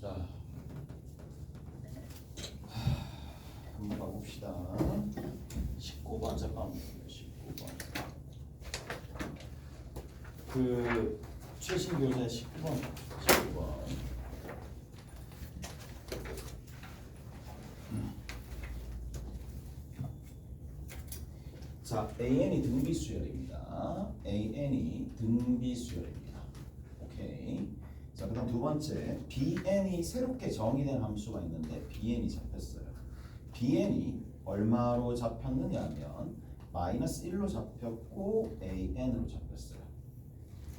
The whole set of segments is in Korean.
자, 한번 가봅시다. 19번 잠깐만. 19번. 그 최신 교재 19번. 19번. 자, AN이 등비 수열입니다. AN이 등비 수열입니다. 오케이. 자, 그다음 두 번째, BN이 새롭게 정의된 함수가 있는데 BN이 잡혔어요. BN이 얼마로 잡혔느냐 하면 마이너스 1로 잡혔고 AN으로 잡혔어요.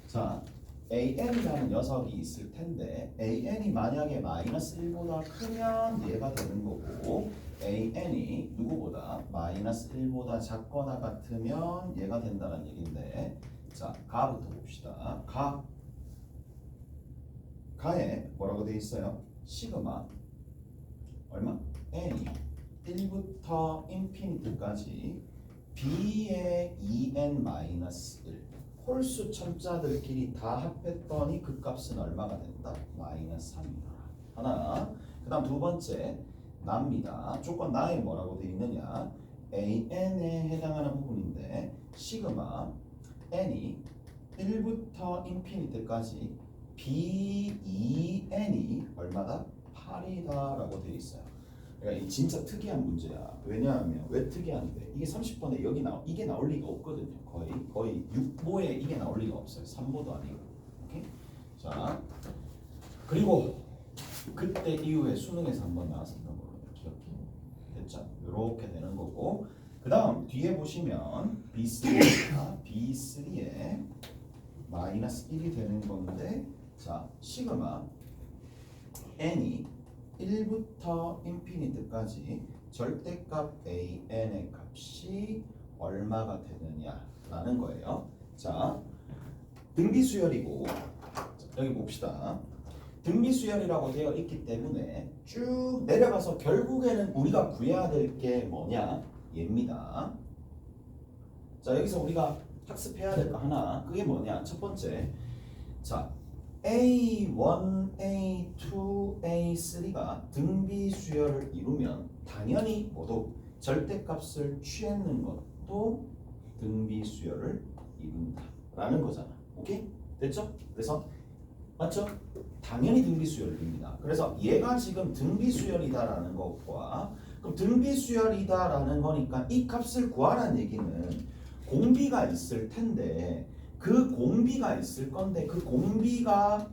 자, AN이라는 녀석이 있을 텐데 AN이 만약에 마이너스 1보다 크면 얘가 되는 거고 AN이 누구보다 마이너스 1보다 작거나 같으면 얘가 된다는 얘기인데, 자, 가부터 봅시다. 가에 뭐라고 되어 있어요? 시그마 얼마? n이 1부터 인피니트까지 b의 2n-1 홀수 첨자들끼리 다 합했더니 그 값은 얼마가 된다? 마이너스 3이다. 하나. 그 다음 두 번째 납니다. 조건 나에 뭐라고 되어 있느냐? an에 해당하는 부분인데 시그마 n이 1부터 인피니트까지 B2n이 얼마다? 8이다 라고 되어 있어요. 그러니까 이 진짜 특이한 문제야. 왜냐하면 왜 특이한데 이게 30번에 이게 나올 리가 없거든요. 거의 6보에 이게 나올 리가 없어요. 3보도 아니고. 오케이? 자, 그리고 그때 이후에 수능에서 한번 나왔었던 걸로 기억해. 됐죠? 이렇게 되는 거고, 그 다음 뒤에 보시면 B3가 B3에 마이너스 1이 되는 건데, 자, 시그마 n이 1부터 인피니트까지 절대값 an의 값이 얼마가 되느냐라는 거예요. 자, 등비수열이고, 여기 봅시다. 등비수열이라고 되어 있기 때문에 쭉 내려가서 결국에는 우리가 구해야 될 게 뭐냐? 얘입니다. 자, 여기서 우리가 학습해야 될 거 하나, 그게 뭐냐? 첫 번째, 자, A1, A2, A3가 등비수열을 이루면 당연히 모두 절대값을 취했는 것도 등비수열을 이룬다 라는 거잖아. 오케이? 됐죠? 그래서 맞죠? 당연히 등비수열입니다. 그래서 얘가 지금 등비수열이다라는 것과, 그럼 등비수열이다라는 거니까 이 값을 구하라는 얘기는 공비가 있을 텐데, 그 공비가 있을 건데 그 공비가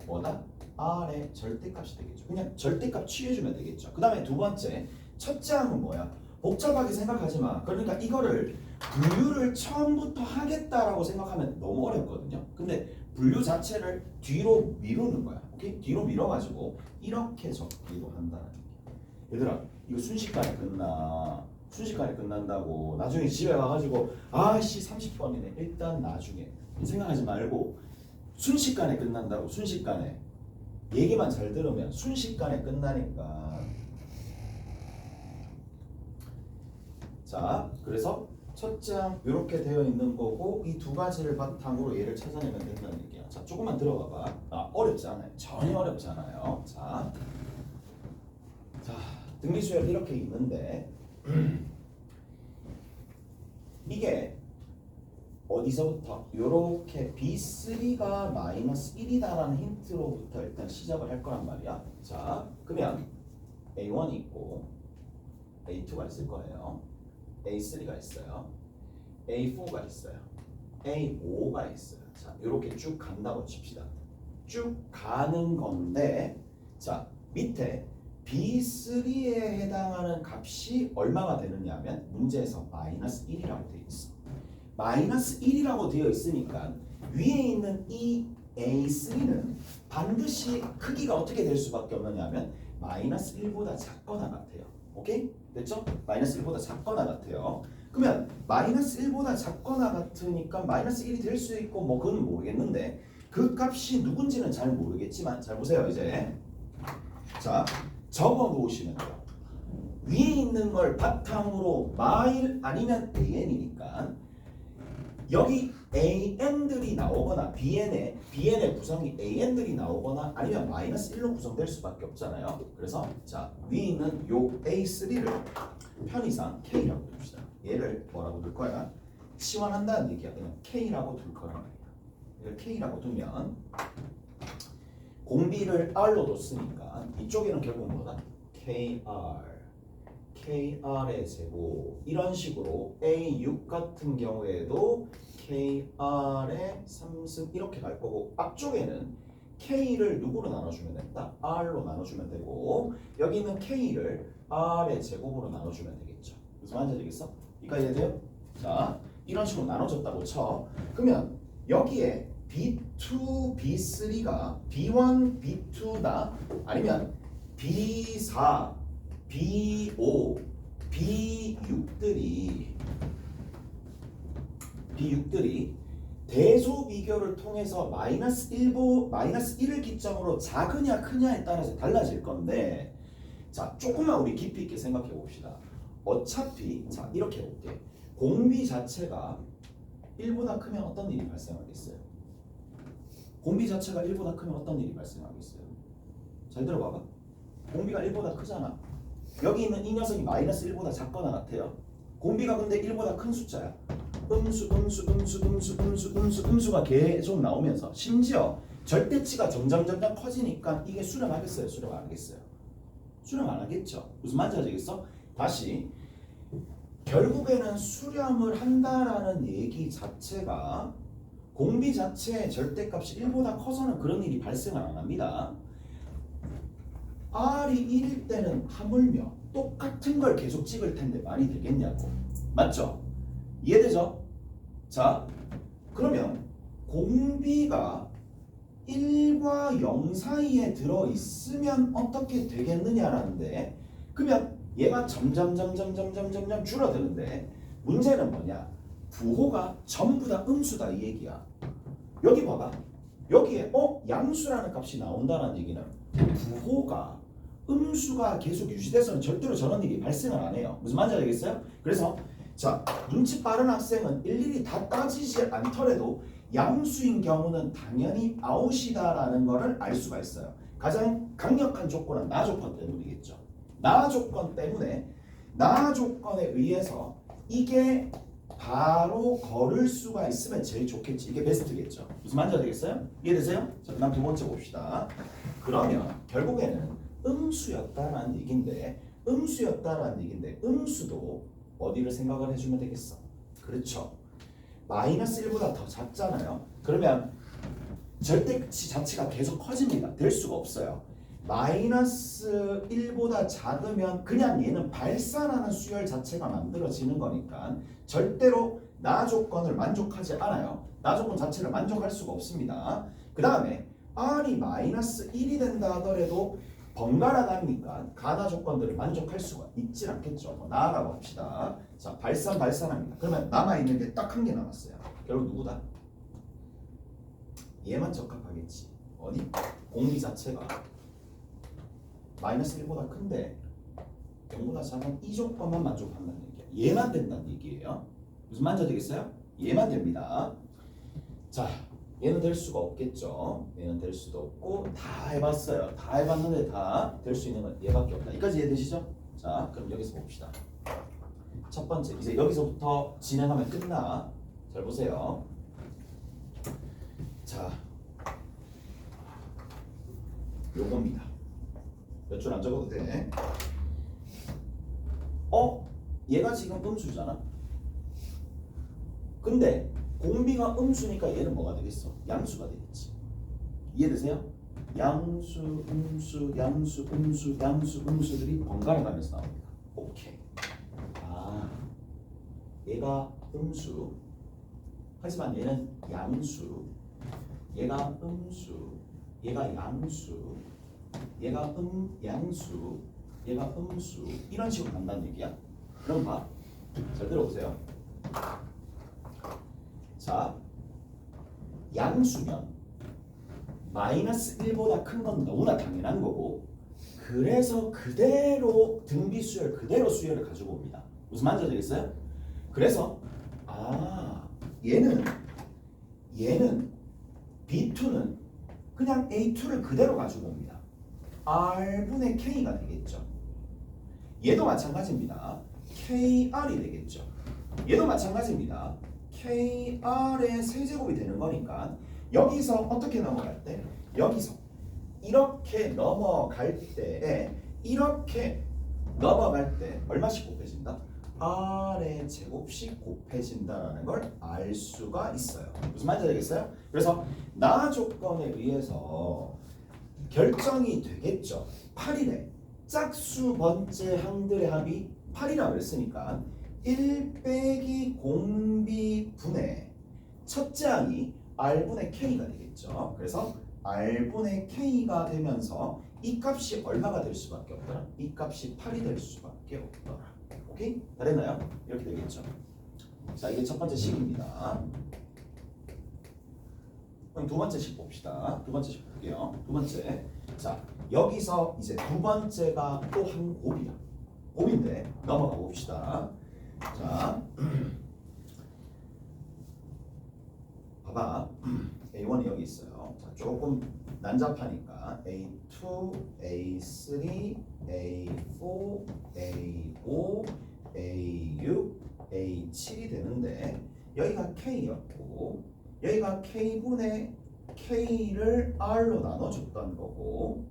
뭐다? R의 절대값이 되겠죠. 그냥 절대값 취해주면 되겠죠. 그 다음에 두 번째, 첫째 항은 뭐야? 복잡하게 생각하지 마. 그러니까 이거를 분류를 처음부터 하겠다라고 생각하면 너무 어렵거든요. 근데 분류 자체를 뒤로 미루는 거야. 오케이? 뒤로 밀어가지고 이렇게 적기도 한다는 얘기야. 얘들아, 이거 순식간에 끝난다고 나중에 집에 가가지고 아씨 30번이네 일단 나중에 생각하지 말고 순식간에 끝난다고. 순식간에 얘기만 잘 들으면 순식간에 끝나니까. 자, 그래서 첫째 항 이렇게 되어 있는 거고 이 두 가지를 바탕으로 얘를 찾아내면 된다는 얘기야. 자, 조금만 들어가봐. 어렵지 않아요. 전혀 어렵지 않아요. 자, 등비수열 이렇게 있는데 이게 어디서부터? 요렇게 B3가 마이너스 1이다라는 힌트로부터 일단 시작을 할 거란 말이야. 자, 그러면 A1이 있고 A2가 있을 거예요. A3가 있어요. A4가 있어요. A5가 있어요. 자, 요렇게 쭉 간다고 칩시다. 쭉 가는 건데, 자, 밑에 B3에 해당하는 값이 얼마가 되느냐 하면 문제에서 마이너스 1이라고 되어 있어. 마이너스 1이라고 되어 있으니까 위에 있는 이 A3는 반드시 크기가 어떻게 될 수밖에 없느냐 하면 마이너스 1보다 작거나 같아요. 오케이? 됐죠? 마이너스 1보다 작거나 같아요. 그러면 마이너스 1보다 작거나 같으니까 마이너스 1이 될 수 있고 뭐 그건 모르겠는데 그 값이 누군지는 잘 모르겠지만, 잘 보세요 이제. 자, 적어 놓으시면 돼요. 위에 있는 걸 바탕으로 마일 아니면 AN이니까 여기 AN들이 나오거나 BN의 구성이 AN들이 나오거나 아니면 마이너스 1로 구성될 수밖에 없잖아요. 그래서 자 위는 요 A3를 편의상 K라고 둡시다. 얘를 뭐라고 둘 거야? 치환한다는 얘기야. 그냥 K라고 둘 거란 말이야. 이걸 K라고 두면 공비를 R로 뒀으니까 이쪽에는 결국 뭐다? KR의 제곱 이런 식으로 A6 같은 경우에도 KR의 3승 이렇게 갈 거고 앞쪽에는 K를 누구로 나눠주면 된다? R로 나눠주면 되고 여기는 K를 R의 제곱으로 나눠주면 되겠죠. 무슨 말인지 알겠어? 이까지 이해돼요? 자 이런 식으로 나눠졌다고 쳐. 그러면 여기에 B2, B3가 B1, B2다 아니면 B4, B5, B6들이 대소 비교를 통해서 마이너스 1을 기점으로 작으냐 크냐에 따라서 달라질 건데 자 조금만 우리 깊이 있게 생각해 봅시다. 어차피 자 이렇게 해볼게. 공비 자체가 1보다 크면 어떤 일이 발생하겠어요? 공비 자체가 1보다 크면 어떤 일이 발생하겠어요? 잘 들어봐봐. 공비가 1보다 크잖아. 여기 있는 이 녀석이 마이너스 1보다 작거나 같아요. 공비가 근데 1보다 큰 숫자야. 음수가 계속 나오면서 심지어 절대치가 점점 커지니까 이게 수렴 하겠어요? 수렴 안 하겠어요? 수렴 안 하겠죠. 무슨 말인지 알겠어? 다시 결국에는 수렴을 한다라는 얘기 자체가 공비 자체의 절대값이 1보다 커서는 그런 일이 발생을 안 합니다. R이 1일 때는 하물며 똑같은 걸 계속 찍을 텐데 말이 되겠냐고. 맞죠? 이해되죠? 자, 그러면 공비가 1과 0 사이에 들어있으면 어떻게 되겠느냐라는데 그러면 얘가 점점 줄어드는데 문제는 뭐냐? 부호가 전부 다 음수다 이 얘기야. 여기 봐봐. 여기에 양수라는 값이 나온다는 얘기는 부호가 음수가 계속 유지돼서는 절대로 저런 일이 발생을 안 해요. 무슨 말인지 알겠어요? 그래서 자 눈치 빠른 학생은 일일이 다 따지지 않더라도 양수인 경우는 당연히 아웃이다라는 거를 알 수가 있어요. 가장 강력한 조건은 나 조건 때문이겠죠. 나 조건 때문에 나 조건에 의해서 이게 바로 걸을 수가 있으면 제일 좋겠지. 이게 베스트겠죠. 무슨 말인지 알겠어요? 이해되세요? 자, 그다음 두 번째 봅시다. 그러면 결국에는 음수였다라는 얘긴데 음수도 어디를 생각을 해주면 되겠어? 그렇죠. 마이너스 1보다 더 작잖아요. 그러면 절대치 자체가 계속 커집니다. 될 수가 없어요. 마이너스 1보다 작으면 그냥 얘는 발산하는 수열 자체가 만들어지는 거니까 절대로 나 조건을 만족하지 않아요. 나 조건 자체를 만족할 수가 없습니다. 그 다음에 R이 마이너스 1이 된다 하더라도 번갈아 가니까 가나 조건들을 만족할 수가 있지 않겠죠. 나아라고 합시다. 자, 발산합니다. 그러면 남아있는 게 딱 한 개 남았어요. 결국 누구다? 얘만 적합하겠지. 어디? 공비 자체가 마이너스 1보다 큰데 0보다 작은 이 조건만 만족한다는 얘기야. 얘만 된다는 얘기예요. 무슨 말인지 되겠어요? 얘만 됩니다. 자, 얘는 될 수가 없겠죠. 얘는 될 수도 없고 다 해봤어요. 다 해봤는데 다 될 수 있는 건 얘밖에 없다. 여기까지 이해되시죠? 자, 그럼 여기서 봅시다. 첫 번째, 이제 여기서부터 진행하면 끝나. 잘 보세요. 자, 요겁니다. 몇 줄 안 적어도 돼. 얘가 지금 음수잖아. 근데 공비가 음수니까 얘는 뭐가 되겠어? 양수가 되겠지. 이해되세요? 양수, 음수, 양수, 음수, 양수, 음수들이 번갈아 가면서 나옵니다. 오케이. 아, 얘가 음수. 하지만 얘는 양수. 얘가 음수. 얘가 양수. 얘가 양수. 얘가 음수. 이런 식으로 간다는 얘기야. 그럼 봐. 잘 들어보세요. 자, 양수면 마이너스 1보다 큰 건 너무나 당연한 거고 그래서 그대로 등비수열 그대로 수열을 가지고 옵니다. 무슨 말인지 알겠어요? 그래서 얘는 얘는 B2는 그냥 A2를 그대로 가지고 옵니다. R분의 K가 되겠죠. 얘도 마찬가지입니다. KR이 되겠죠. 얘도 마찬가지입니다. KR의 세제곱이 되는 거니까 여기서 어떻게 넘어갈 때? 여기서 이렇게 넘어갈 때 이렇게 넘어갈 때 얼마씩 곱해진다? R의 제곱씩 곱해진다라는 걸 알 수가 있어요. 무슨 말인지 알겠어요? 그래서 나 조건에 의해서 결정이 되겠죠. 8이래. 짝수 번째 항들의 합이 8이라고 그랬으니까 1 빼기 공비 분의 첫째 항이 R분의 K가 되겠죠. 그래서 R분의 K가 되면서 이 값이 얼마가 될 수밖에 없더라? 이 값이 8이 될 수밖에 없더라. 오케이? 다 됐나요? 이렇게 되겠죠. 자, 이게 첫 번째 식입니다. 그럼 두 번째 식 봅시다. 두 번째 식 볼게요. 두 번째. 자, 여기서 이제 두 번째가 또 한 곱이야. 곱인데 넘어가 봅시다. 자, 봐봐. A1이 여기 있어요. 자, 조금 난잡하니까 A2, A3, A4, A5, A6, A7이 되는데 여기가 K였고 여기가 K분의 K를 R로 나눠줬던 거고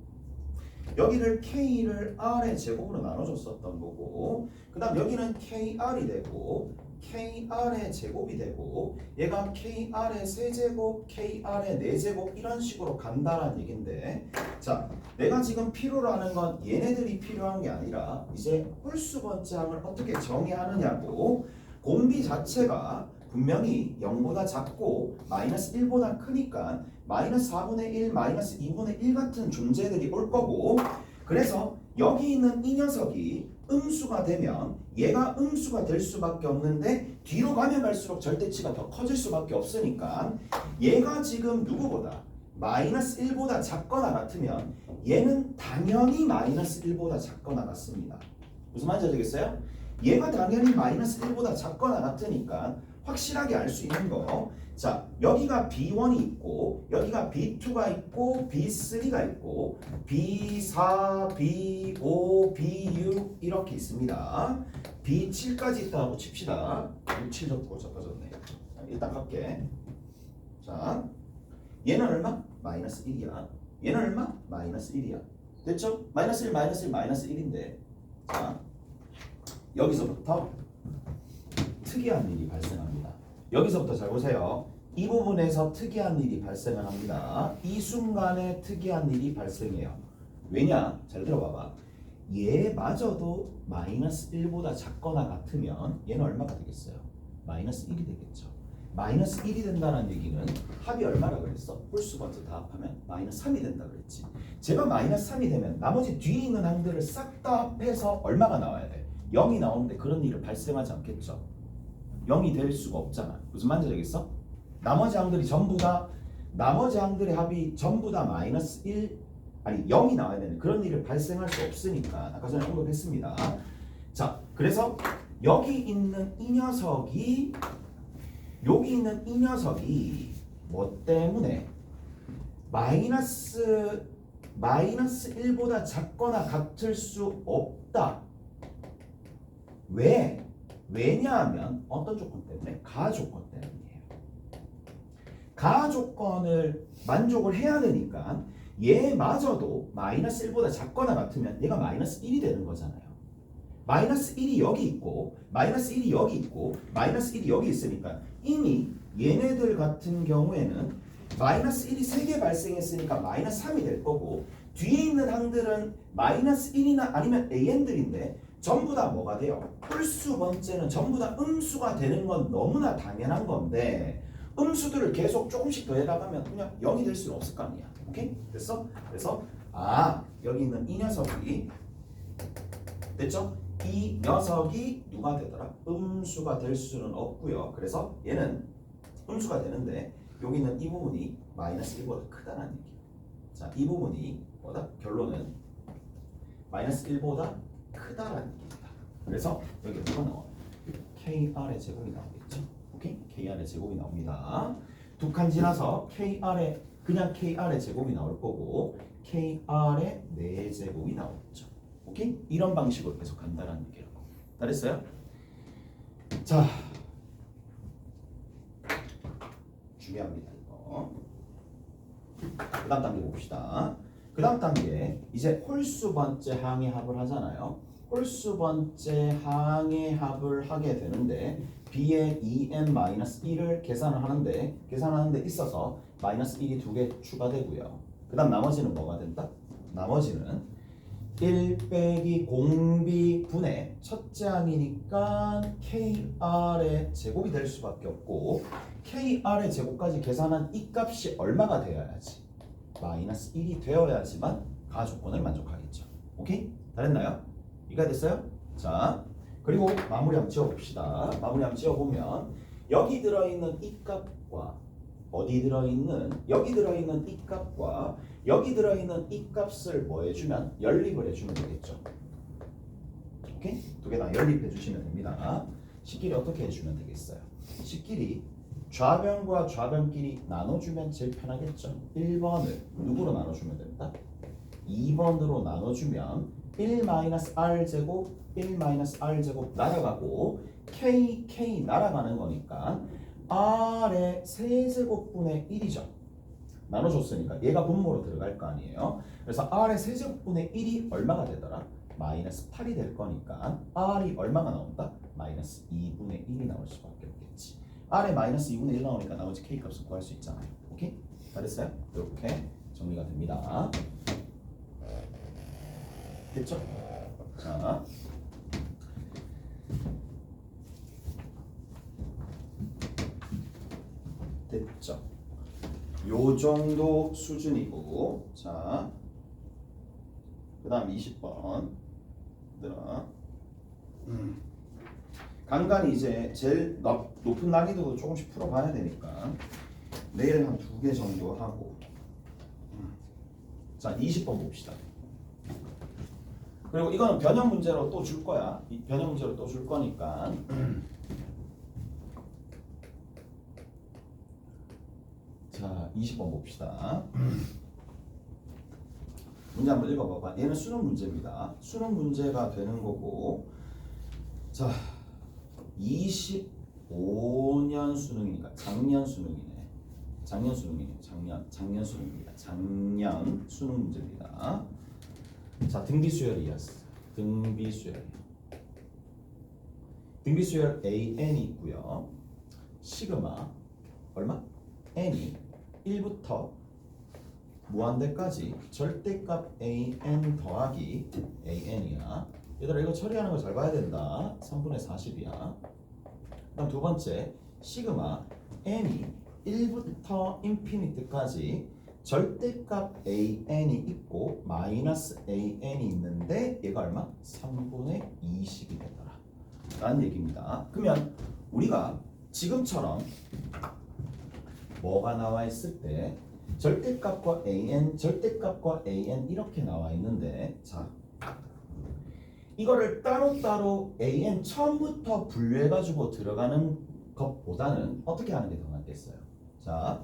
여기를 K를 R의 제곱으로 나눠줬었던 거고 그 다음 여기는 KR이 되고 KR의 제곱이 되고 얘가 KR의 세제곱, KR의 네제곱 이런 식으로 간다라는 얘긴데 자, 내가 지금 필요로 하는 건 얘네들이 필요한 게 아니라 이제 홀수 번째 항을 어떻게 정의하느냐고 공비 자체가 분명히 0보다 작고 마이너스 1보다 크니까 마이너스 4분의 1, 마이너스 2분의 1 같은 존재들이 올 거고 그래서 여기 있는 이 녀석이 음수가 되면 얘가 음수가 될 수밖에 없는데 뒤로 가면 갈수록 절대치가 더 커질 수밖에 없으니까 얘가 지금 누구보다 마이너스 1보다 작거나 같으면 얘는 당연히 마이너스 1보다 작거나 같습니다. 무슨 말인지 알겠어요? 얘가 당연히 마이너스 1보다 작거나 같으니까 확실하게 알 수 있는 거. 자, 여기가 B1이 있고 여기가 B2가 있고 B3가 있고 B4, B5, B6 이렇게 있습니다. B7까지 있다고 칩시다. 7 적고 적어졌네. 일단 갈게. 자, 얘는 얼마? 마이너스 1이야. 얘는 얼마? 마이너스 1이야. 됐죠? 마이너스 1, 마이너스 1, 마이너스 1인데 자, 여기서부터 특이한 일이 발생합니다. 여기서부터 잘 보세요. 이 부분에서 특이한 일이 발생을 합니다. 이 순간에 특이한 일이 발생해요. 왜냐? 잘 들어봐봐. 얘마저도 마이너스 1보다 작거나 같으면 얘는 얼마가 되겠어요? 마이너스 1이 되겠죠. 마이너스 1이 된다는 얘기는 합이 얼마라 그랬어? 홀수 번째 다 합하면 마이너스 3이 된다 그랬지. 제가 마이너스 3이 되면 나머지 뒤에 있는 항들을 싹 다 합해서 얼마가 나와야 돼? 0이 나오는데 그런 일이 발생하지 않겠죠. 0이 될 수가 없잖아. 무슨 말인지 알겠어? 나머지 항들이 전부 다 나머지 항들의 합이 전부 다 마이너스 1 아니 0이 나와야 되는 그런 일을 발생할 수 없으니까 아까 전에 언급했습니다. 자, 그래서 여기 있는 이 녀석이 여기 있는 이 녀석이 뭐 때문에 마이너스 1보다 작거나 같을 수 없다. 왜? 왜냐하면 어떤 조건 때문에? 가 조건 때문이에요. 가 조건을 만족을 해야 되니까 얘마저도 마이너스 1보다 작거나 같으면 얘가 마이너스 1이 되는 거잖아요. 마이너스 1이 여기 있고 마이너스 1이 여기 있고 마이너스 1이 여기 있으니까 이미 얘네들 같은 경우에는 마이너스 1이 3개 발생했으니까 마이너스 3이 될 거고 뒤에 있는 항들은 마이너스 1이나 아니면 AN들인데 전부 다 뭐가 돼요? 홀수 번째는 전부 다 음수가 되는 건 너무나 당연한 건데 음수들을 계속 조금씩 더해나가면 그냥 0이 될 수는 없을 거 아니야. 오케이? 됐어? 그래서 여기 있는 이 녀석이 됐죠? 이 녀석이 누가 되더라? 음수가 될 수는 없고요. 그래서 얘는 음수가 되는데 여기 있는 이 부분이 마이너스 1보다 크다는 얘기예요. 자, 이 부분이 뭐다? 결론은 마이너스 1보다 크다라는 얘기입니다. 그래서 여기 뭐가 나와? KR의 제곱이 나오겠죠. 오케이? KR의 제곱이 나옵니다. 두 칸 지나서 KR의 그냥 KR의 제곱이 나올 거고 KR의 4제곱이 나오겠죠. 오케이? 이런 방식으로 계속 간다는 얘기예요. 다 됐어요? 자, 중요합니다. 이거. 그 다음 단계 봅시다. 그 다음 단계 이제 홀수 번째 항의합을 하잖아요. 홀수 번째 항의합을 하게 되는데 b의 2n-1을 계산하는데 있어서 마이너스 1이 2개 추가되고요. 그 다음 나머지는 뭐가 된다? 나머지는 1 빼기 공비 분의 첫째 항이니까 KR의 제곱이 될 수밖에 없고 KR의 제곱까지 계산한 이 값이 얼마가 되어야지? 마이너스 1이 되어야지만 가조건을 만족하겠죠. 오케이? 다 됐나요? 이해가 됐어요? 자, 그리고 마무리 한번 지어봅시다. 마무리 한번 지어보면 여기 들어있는 이 값과 어디 들어있는 여기 들어있는 이 값과 여기 들어있는 이 값을 뭐 해주면 연립을 해주면 되겠죠. 오케이? 두 개 다 연립해 주시면 됩니다. 식끼리 어떻게 해주면 되겠어요? 식끼리 좌변과 좌변끼리 나눠주면 제일 편하겠죠. 1번을 누구로 나눠주면 된다? 2번으로 나눠주면 1-r제곱 1-r제곱 날아가고 k 날아가는 거니까 r의 세제곱분의 1이죠. 나눠줬으니까 얘가 분모로 들어갈 거 아니에요. 그래서 r의 세제곱분의 1이 얼마가 되더라? 마이너스 8이 될 거니까 r이 얼마가 나온다? 마이너스 2분의 1이 나올 수밖에 없겠지. r에 마이너스 2분의 1 나오니까 나머지 k 값을 구할 수 있잖아요. 오케이? 다 됐어요? 이렇게 정리가 됩니다. 됐죠? 자, 됐죠? 요 정도 수준이고, 자, 그 다음 20번 얘들아, 간간히 이제 제일 높은 난이도도 조금씩 풀어봐야 되니까 내일 한 2개 정도 하고, 자, 20번 봅시다. 그리고 이거는 변형 문제로 또 줄 거야. 이 변형 문제로 또 줄 거니까. 자, 20번 봅시다. 문제 한번 읽어봐봐. 얘는 수능 문제입니다. 수능 문제가 되는 거고, 자, 25년 수능이니까 작년 수능이네. 작년 수능입니다. 작년 수능 문제입니다. 자, 등비수열이었어. 등비수열 AN이 있고요. 시그마 얼마? n이 1부터 무한대까지 절대값 AN 더하기 AN이야. 얘들아 이거 처리하는 거 잘 봐야 된다. 3분의 40이야. 그다음 두 번째 시그마 n이 1부터 인피니트까지 절대값 AN이 있고 마이너스 AN이 있는데 얘가 얼마? 3분의 20이 되더라 라는 얘기입니다. 그러면 우리가 지금처럼 뭐가 나와 있을 때 절대값과 AN 이렇게 나와 있는데, 자, 이거를 따로따로 AN 처음부터 분류해가지고 들어가는 것보다는 어떻게 하는 게 더 낫겠어요? 자,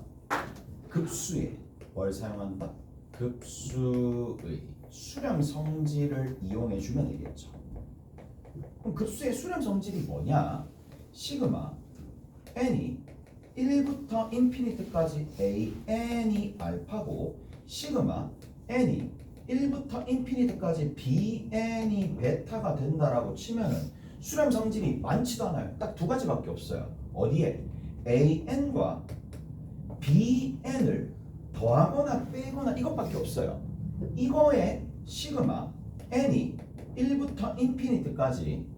급수에 뭘 사용한다? 급수의 수렴 성질을 이용해 주면 되겠죠. 그럼 급수의 수렴 성질이 뭐냐? 시그마 n이 1부터 인피니트까지 AN이 알파고 시그마 n이 1부터 인피니트까지 BN이 베타가 된다라고 치면은 수렴 성질이 많지도 않아요. 딱 두 가지밖에 없어요. 어디에? AN과 BN을 더하거나 빼거나 이것밖에 없어요. 이거에 시그마 n이 1부터 인피니트까지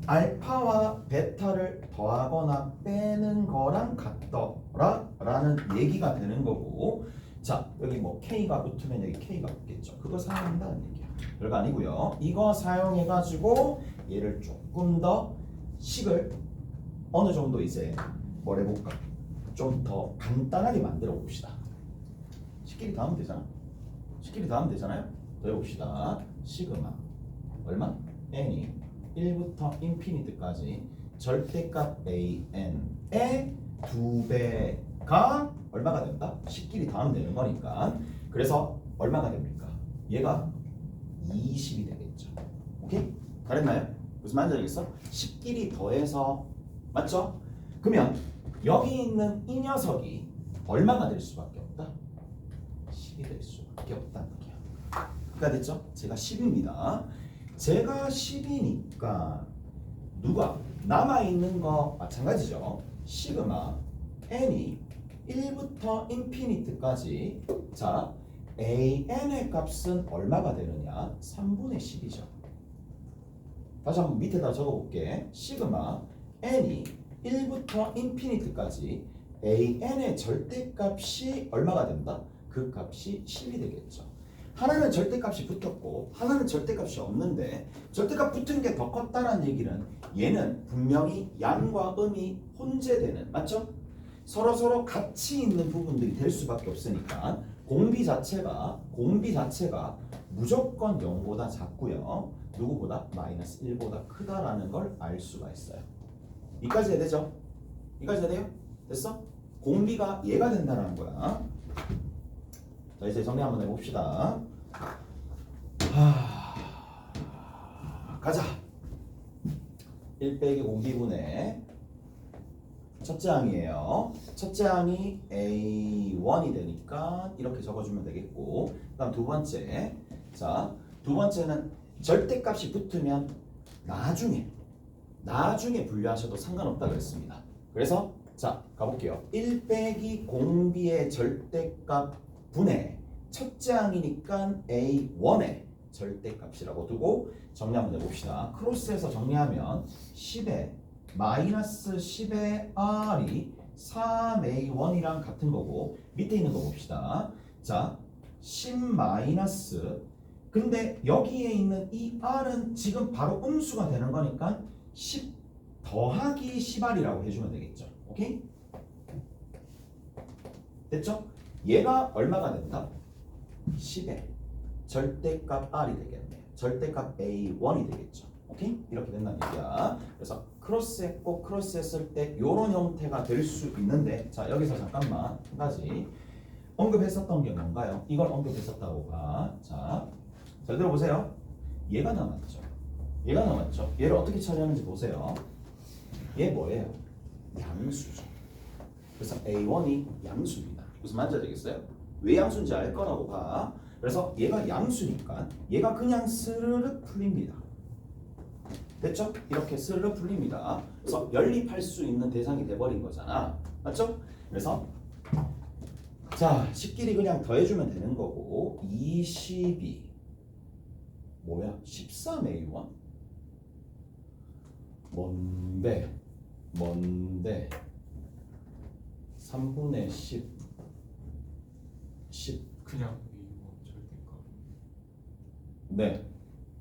알파와 베타를 더하거나 빼는 거랑 같더라 라는 얘기가 되는 거고, 자 여기 뭐 K가 붙으면 여기 K가 붙겠죠. 그거 사용한다는 얘기야. 별거 아니고요. 이거 사용해 가지고 얘를 조금 더 식을 어느 정도 이제 뭘 해볼까, 좀 더 간단하게 만들어 봅시다. 식끼리 더하면 되잖아. 식끼리 더하면 되잖아요. 더 해봅시다. 시그마 얼마? n이 1부터 인피니트까지 절대값 AN의 2배 가 얼마가 된다? 10끼리 더하면 되는 거니까. 그래서 얼마가 됩니까? 얘가 20이 되겠죠. 오케이? 잘했나요? 무슨 말인지 알겠어? 10끼리 더해서 맞죠? 그러면 여기 있는 이 녀석이 얼마가 될 수밖에 없다? 10이 될 수밖에 없다는 얘기야. 그러니까 됐죠? 제가 10입니다. 제가 10이니까 누가 남아있는 거 마찬가지죠. 시그마 n이 1부터 인피니트까지 자 an의 값은 얼마가 되느냐? 3분의 10이죠. 다시 한번 밑에다 적어볼게. 시그마 n이 1부터 인피니트까지 an의 절대값이 얼마가 된다? 그 값이 10이 되겠죠. 하나는 절대값이 붙었고 하나는 절대값이 없는데 절대값 붙은 게 더 컸다는 얘기는 얘는 분명히 양과 음이 혼재되는 맞죠? 서로 같이 있는 부분들이 될 수밖에 없으니까 공비 자체가 무조건 0보다 작고요. 누구보다 마이너스 1보다 크다라는 걸 알 수가 있어요. 이까지 해야 되죠? 이까지 해야 돼요? 됐어? 공비가 얘가 된다는 거야. 자 이제 정리 한번 해봅시다. 가자. 1 빼기 공비분의 첫째 항이에요. 첫째 항이 A1이 되니까 이렇게 적어주면 되겠고 그 다음 두 번째 자 두 번째는 절대값이 붙으면 나중에 분류하셔도 상관없다 그랬습니다. 그래서 자 가볼게요. 1 빼기 공비의 절대값 분의 첫째 항이니까 A1의 절대값이라고 두고 정리 한번 해봅시다. 크로스해서 정리하면 10에 마이너스 10의 R이 3A1이랑 같은 거고 밑에 있는 거 봅시다. 자 10 마이너스 근데 여기에 있는 이 R은 지금 바로 음수가 되는 거니까 10 더하기 10R이라고 해주면 되겠죠. 오케이? 됐죠? 얘가 얼마가 된다? 10의 절대값 R이 되겠네요. 절대값 A1이 되겠죠. 오케이? 이렇게 된다는 얘기야. 그래서 크로스했고 크로스했을 때 이런 형태가 될 수 있는데 자 여기서 잠깐만 한 가지 언급했었던 게 뭔가요? 이걸 언급했었다고 봐. 자, 잘 들어보세요. 얘가 남았죠. 얘를 어떻게 처리하는지 보세요. 얘 뭐예요? 양수죠. 그래서 A1이 양수입니다. 무슨 말인지 알겠어요? 왜 양수인지 알 거라고 봐. 그래서 얘가 양수니까 얘가 그냥 스르륵 풀립니다. 됐죠? 이렇게 스르륵 풀립니다. 그래서 연립할 수 있는 대상이 돼버린 거잖아. 맞죠? 그래서 자 10끼리 그냥 더해주면 되는 거고 22 뭐야? 13A1? 뭔데 3분의 10 그냥 A1 절대값. 네.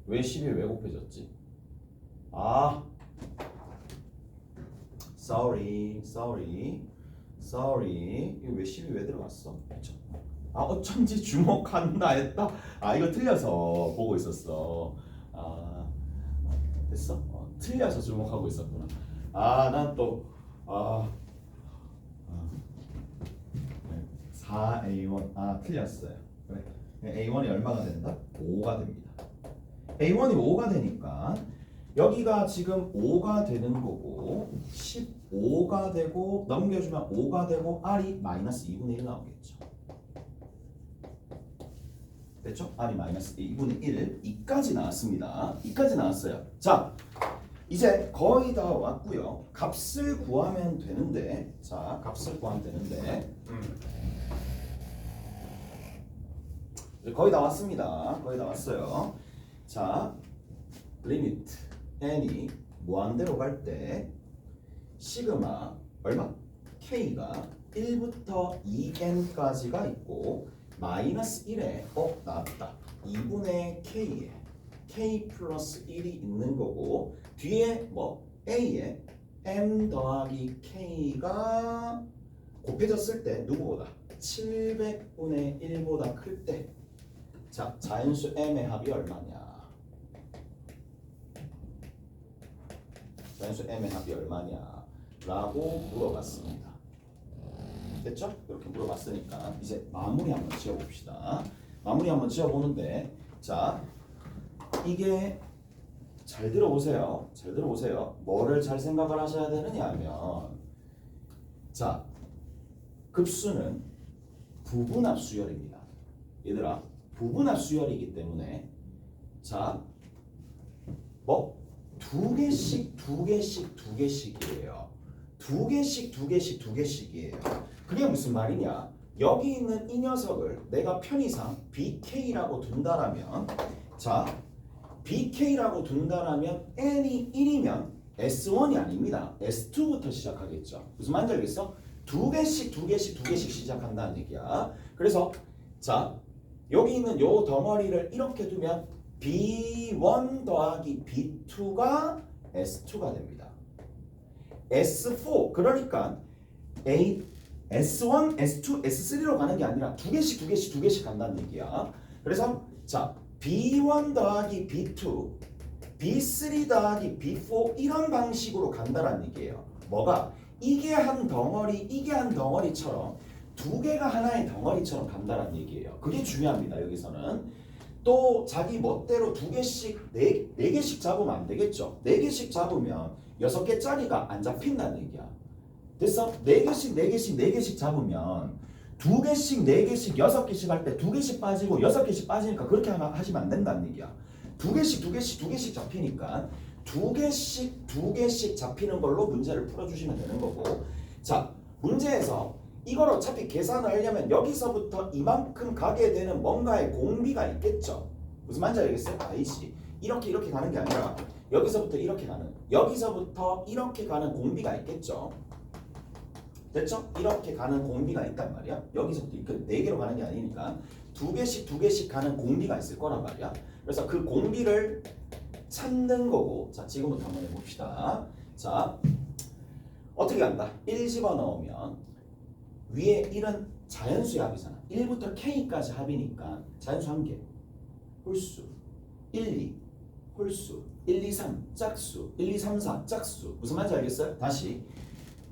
왜 10이 왜 곱해졌지? sorry 이거 왜 10이 왜 들어갔어? 어쩐지 주목한다 했다. 이거 틀려서 보고 있었어. 됐어? 틀려서 주목하고 있었구나. 난 또 4A1 틀렸어요. 그래. A1이 얼마가 된다? 5가 됩니다. A1이 5가 되니까 여기가 지금 5가 되는 거고 15가 되고 넘겨주면 5가 되고 R이 마이너스 2분의 1 나오겠죠. 됐죠? R이 마이너스 2분의 1 2까지 나왔습니다. 2까지 나왔어요. 자 이제 거의 다 왔고요. 값을 구하면 되는데 자 값을 구하면 되는데 거의 다 왔습니다. 거의 다 왔어요. 자 리미트 n이 무한대로 갈 때 시그마 얼마? k가 1부터 2n까지가 있고 마이너스 1에 나왔다. 2분의 k에 k 플러스 1이 있는 거고 뒤에 뭐 a에 m 더하기 k가 곱해졌을 때 누구보다 700분의 1보다 클 때 자 자연수 m의 합이 얼마냐? 자연수 m의 합이 얼마냐? 라고 물어봤습니다. 됐죠? 이렇게 물어봤으니까 이제 마무리 한번 지어봅시다. 마무리 한번 지어보는데 자 이게 잘 들어보세요. 잘 들어보세요. 뭐를 잘 생각을 하셔야 되느냐 하면 자 급수는 부분합 수열입니다. 얘들아 부분합 수열이기 때문에 자 뭐 두 개씩이에요. 두 개씩이에요. 그게 무슨 말이냐? 여기 있는 이 녀석을 내가 편의상 BK라고 둔다라면 자 BK라고 둔다라면 n이 1이면 S1이 아닙니다. S2부터 시작하겠죠. 무슨 말인지 알겠어? 두 개씩 시작한다는 얘기야. 그래서 자 여기 있는 요 덩어리를 이렇게 두면 B1 더하기 B2가 S2가 됩니다. S4 그러니까 S1, S2, S3로 가는 게 아니라 두 개씩 간다는 얘기야. 그래서 자 B1 더하기 B2, B3 더하기 B4 이런 방식으로 간다는 얘기예요. 뭐가? 이게 한 덩어리처럼 두 개가 하나의 덩어리처럼 간다는 얘기예요. 그게 중요합니다. 여기서는 또 자기 멋대로 두 개씩 네 개씩 잡으면 안 되겠죠. 네 개씩 잡으면 6개짜리가 안 잡힌다는 얘기야. 됐어? 네 개씩 잡으면 두 개씩, 네 개씩, 6개씩 할 때 두 개씩 빠지고 6개씩 빠지니까 그렇게 하시면 안 된다는 얘기야. 두 개씩 잡히니까 두 개씩 잡히는 걸로 문제를 풀어주시면 되는 거고. 자, 문제에서 이걸 어차피 계산을 하려면 여기서부터 이만큼 가게 되는 뭔가의 공비가 있겠죠. 무슨 말인지 알겠어요? 아니지. 이렇게 가는 게 아니라 여기서부터 이렇게 가는 공비가 있겠죠. 됐죠? 이렇게 가는 공비가 있단 말이야. 여기서부터 이렇게 4개로 가는 게 아니니까 두 개씩 가는 공비가 있을 거란 말이야. 그래서 그 공비를 찾는 거고. 자, 지금부터 한번 해봅시다. 자, 어떻게 한다? 1 집어넣으면 위에 1은 자연수의 합이잖아. 1부터 K까지 합이니까 자연수 한 개. 홀수. 1, 2. 홀수. 1, 2, 3. 짝수. 1, 2, 3, 4. 짝수. 무슨 말인지 알겠어요? 다시.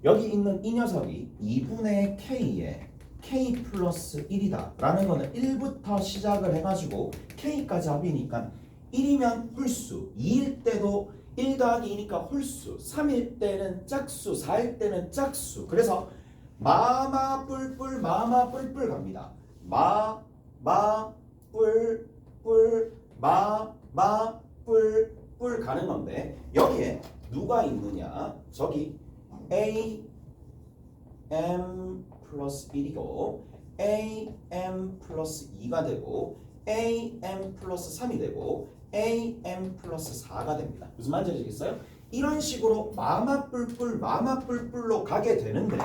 여기 있는 이 녀석이 2분의 K에 K 플러스 1이다 라는 거는 1부터 시작을 해가지고 K까지 합이니까 1이면 홀수, 2일 때도 1 더하기 2니까 홀수, 3일 때는 짝수, 4일 때는 짝수. 그래서 마마 뿔뿔 갑니다. 뿔뿔 가는 건데 여기에 누가 있느냐? 저기 A M 플러스 1이고 A M 플러스 2가 되고 A M 플러스 3이 되고 A M 플러스 4가 됩니다. 무슨 말인지 아시겠어요? 이런 식으로 마마 뿔뿔로 가게 되는데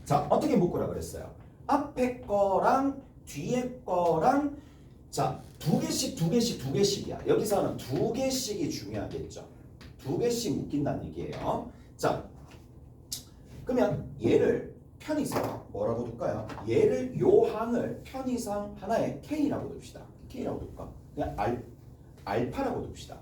자 어떻게 묶으라 그랬어요? 앞에 거랑 뒤에 거랑 자 두 개씩이야. 여기서는 두 개씩이 중요하겠죠. 두 개씩 묶인다는 얘기예요. 자 그러면 얘를 편의상 뭐라고 둘까요? 얘를 요 항을 편의상 하나의 K라고 둡시다. K라고 둘까? 그냥 알파라고 둡시다.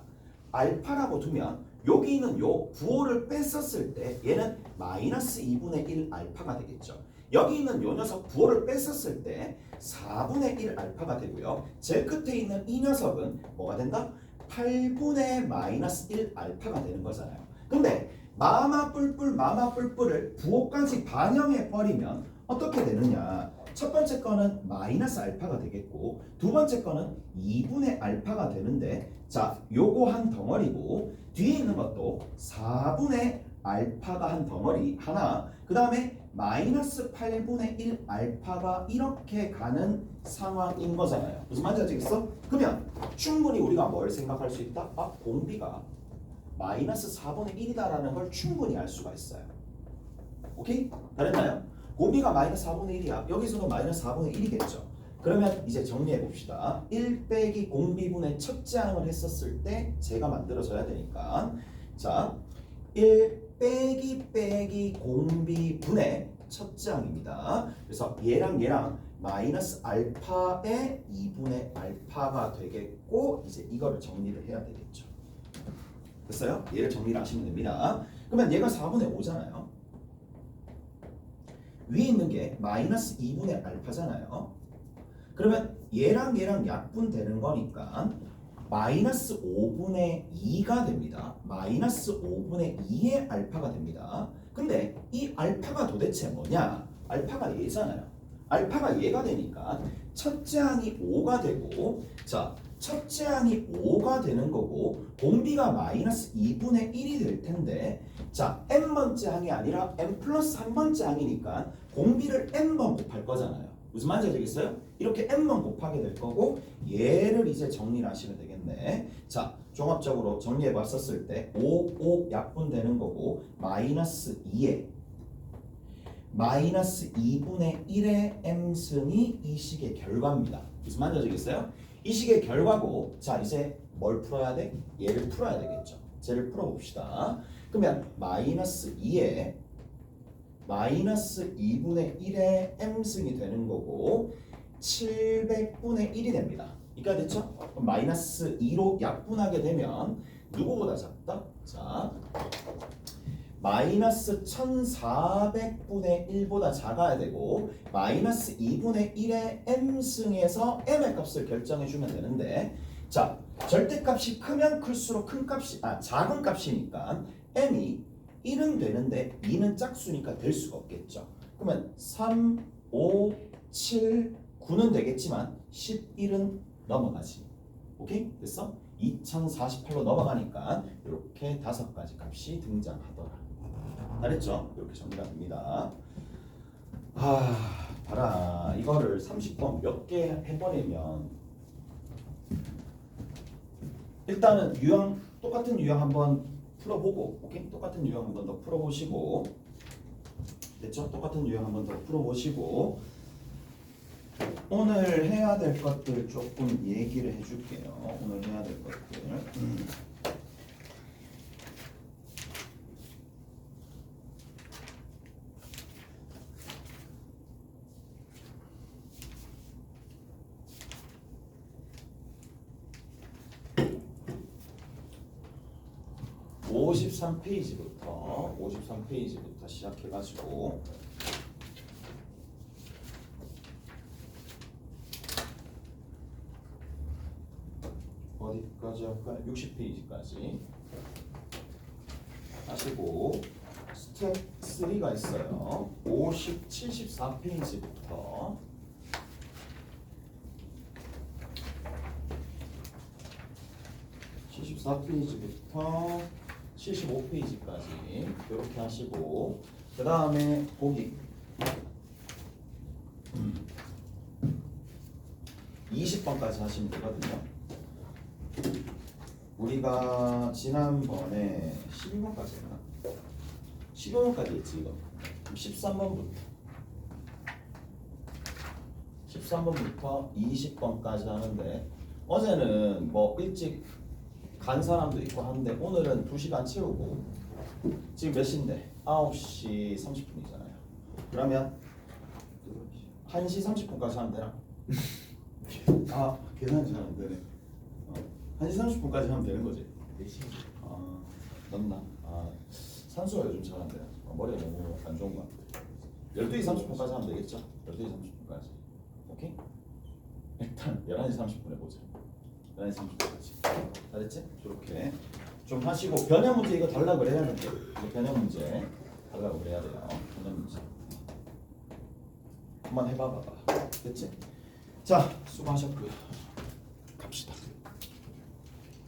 알파라고 두면 여기 있는 요 9호를 뺐었을 때 얘는 마이너스 2분의 1 알파가 되겠죠. 여기 있는 요 녀석 9호를 뺐었을 때 4분의 1 알파가 되고요. 제일 끝에 있는 이 녀석은 뭐가 된다? 8분의 마이너스 1 알파가 되는 거잖아요. 근데 마마 뿔뿔을 부호까지 반영해 버리면 어떻게 되느냐? 첫 번째 거는 마이너스 알파가 되겠고 두 번째 거는 2분의 알파가 되는데 자 요거 한 덩어리고 뒤에 있는 것도 4분의 알파가 한 덩어리 하나 그 다음에 마이너스 8분의 1 알파가 이렇게 가는 상황인 거잖아요. 무슨 말인지 아시겠어? 그러면 충분히 우리가 뭘 생각할 수 있다? 아 공비가 마이너스 4분의 1이다라는 걸 충분히 알 수가 있어요. 오케이? 다랬나요? 공비가 마이너스 4분의 1이야. 여기서도 마이너스 4분의 1이겠죠. 그러면 이제 정리해 봅시다. 1 빼기 공비분의 첫째 항을 했었을 때 제가 만들어줘야 되니까 자 1 빼기 공비분의 첫째 항입니다. 그래서 얘랑 마이너스 알파의 2분의 알파가 되겠고 이제 이거를 정리를 해야 되겠죠. 됐어요? 얘를 정리를 하시면 됩니다. 그러면 얘가 4분의 5잖아요. 위에 있는 게 마이너스 2분의 알파잖아요. 그러면 얘랑 약분되는 거니까 마이너스 5분의 2가 됩니다. 마이너스 5분의 2의 알파가 됩니다. 근데 이 알파가 도대체 뭐냐? 알파가 얘잖아요. 알파가 얘가 되니까 첫째 항이 5가 되고, 자, 첫째 항이 5가 되는 거고 공비가 마이너스 2분의 1이 될 텐데, 자, n번째 항이 아니라 n 플러스 3번째 항이니까 공비를 n번 곱할 거잖아요. 무슨 말인지 알겠어요? 이렇게 n번 곱하게 될 거고, 얘를 이제 정리를 하시면 되겠네. 자, 종합적으로 정리해 봤었을 때 5 약분되는 거고 마이너스 2에 마이너스 2분의 1의 m승이 이 식의 결과입니다. 무슨 말인지 알겠어요? 이 식의 결과고, 자, 이제 뭘 풀어야 돼? 얘를 풀어야 되겠죠. 쟤를 풀어봅시다. 그러면 마이너스 2에 마이너스 2분의 1의 m승이 되는 거고 700분의 1이 됩니다. 이까지 됐죠? 그럼 마이너스 2로 약분하게 되면 누구보다 작다? 자, 마이너스 1400분의 1보다 작아야 되고 마이너스 2분의 1의 m승에서 m의 값을 결정해 주면 되는데, 자, 절대값이 크면 클수록 큰 값이 작은 값이니까 m이 1은 되는데 2는 짝수니까 될 수가 없겠죠. 그러면 3, 5, 7, 9는 되겠지만 11은 넘어가지. 오케이? 됐어? 2048로 넘어가니까 이렇게 5가지 값이 등장하더라. 알겠죠? 이렇게 정리가 됩니다. 봐라. 이거를 30번 몇 개 해버리면 일단은 유형, 똑같은 유형 한번 풀어보고, 오케이? 똑같은 유형 한번 더 풀어보시고, 됐죠? 똑같은 유형 한번 더 풀어보시고, 오늘 해야 될 것들 조금 얘기를 해줄게요. 오늘 해야 될 것들. 53페이지부터 시작해가지고 어디까지 할까요? 60페이지까지 하시고 스텝 3가 있어요. 74페이지부터 74페이지부터 75페이지까지 이렇게 하시고, 그 다음에 보기 20번까지 하시면 되거든요. 우리가 지난번에 12번까지 했나? 15번까지 했지 이거. 13번부터 20번까지 하는데, 어제는 뭐 일찍 간 사람도 있고 하는데 오늘은 2시간 채우고, 지금 몇 시인데? 9시 30분이잖아요. 그러면 1시 30분까지 하면 되나? 계산이 잘 안 되네. 1시 30분까지 하면 되는 거지? 4시. 넘나? 산수가 요즘 잘 안 돼요. 머리가 너무 안 좋은 것 같아. 12시 30분까지 하면 되겠죠? 12시 30분까지. 오케이? 일단 11시 30분에 보자. 11시 30분까지. 다 됐지? 이렇게 좀 하시고, 변형 문제 이거 달라고 그래야 되는데, 이거 변형 문제 달라고 그래야 돼요. 변형 문제 한번 해봐봐. 됐지? 자, 수고하셨고요.